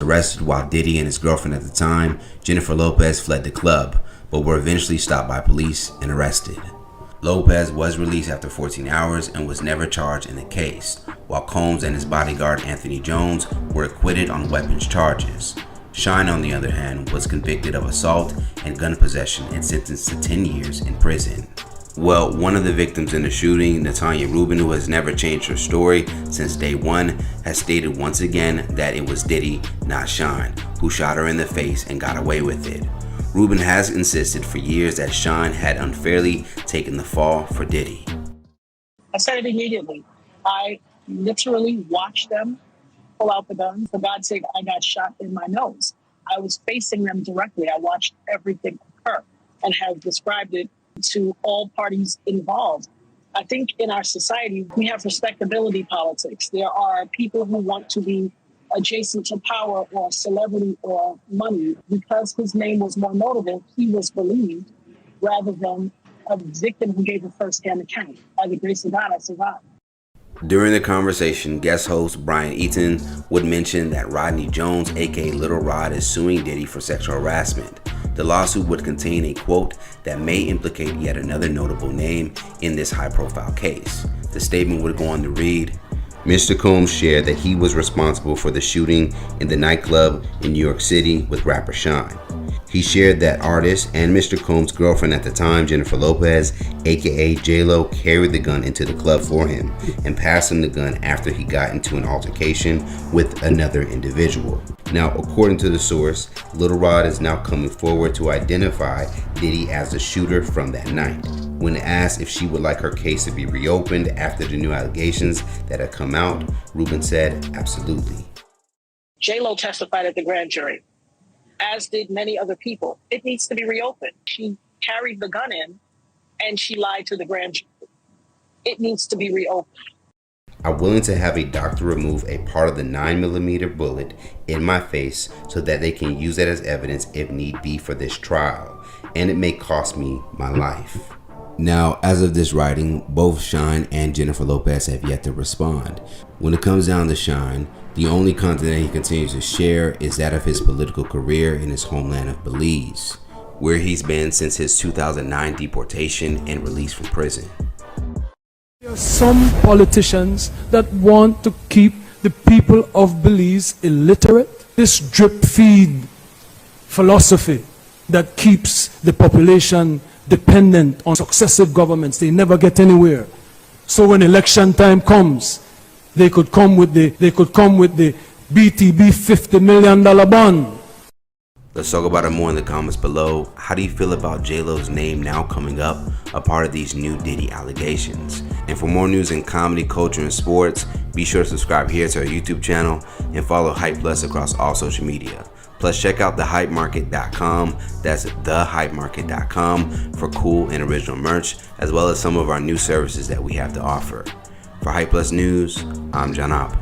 arrested while Diddy and his girlfriend at the time, Jennifer Lopez, fled the club, but were eventually stopped by police and arrested. Lopez was released after 14 hours and was never charged in the case, while Combs and his bodyguard Anthony Jones were acquitted on weapons charges. Shine, on the other hand, was convicted of assault and gun possession and sentenced to 10 years in prison. Well, one of the victims in the shooting, Natanya Rubin, who has never changed her story since day one, has stated once again that it was Diddy, not Shine, who shot her in the face and got away with it. Rubin has insisted for years that Shine had unfairly taken the fall for Diddy. I said it immediately. I literally watched them pull out the guns. For God's sake, I got shot in my nose. I was facing them directly. I watched everything occur and have described it to all parties involved. I think in our society, we have respectability politics. There are people who want to be adjacent to power or celebrity or money. Because his name was more notable, he was believed rather than a victim who gave a first-hand account. By the grace of God, I survived. During the conversation, guest host Brian Eaton would mention that Rodney Jones, aka Little Rod, is suing Diddy for sexual harassment. The lawsuit would contain a quote that may implicate yet another notable name in this high-profile case. The statement would go on to read, Mr. Combs shared that he was responsible for the shooting in the nightclub in New York City with rapper Shine. He shared that artist and Mr. Combs' girlfriend at the time, Jennifer Lopez, aka J-Lo, carried the gun into the club for him and passed him the gun after he got into an altercation with another individual. Now, according to the source, Little Rod is now coming forward to identify Diddy as the shooter from that night. When asked if she would like her case to be reopened after the new allegations that had come out, Rubin said, absolutely. J-Lo testified at the grand jury, as did many other people. It needs to be reopened. She carried the gun in and she lied to the grand jury. It needs to be reopened. I'm willing to have a doctor remove a part of the 9mm bullet in my face so that they can use that as evidence if need be for this trial, and it may cost me my life. Now, as of this writing, both Shine and Jennifer Lopez have yet to respond. When it comes down to Shine, the only content that he continues to share is that of his political career in his homeland of Belize, where he's been since his 2009 deportation and release from prison. There are some politicians that want to keep the people of Belize illiterate. This drip feed philosophy that keeps the population dependent on successive governments. They never get anywhere. So when election time comes, they could come with the BTB $50 million bond. Let's talk about it more in the comments below. How do you feel about J-Lo's name now coming up a part of these new Diddy allegations? And for more news in comedy, culture, and sports, be sure to subscribe here to our YouTube channel and follow Hype Plus across all social media. Plus, check out thehypemarket.com, that's thehypemarket.com, for cool and original merch, as well as some of our new services that we have to offer. For Hype Plus News, I'm John Opp.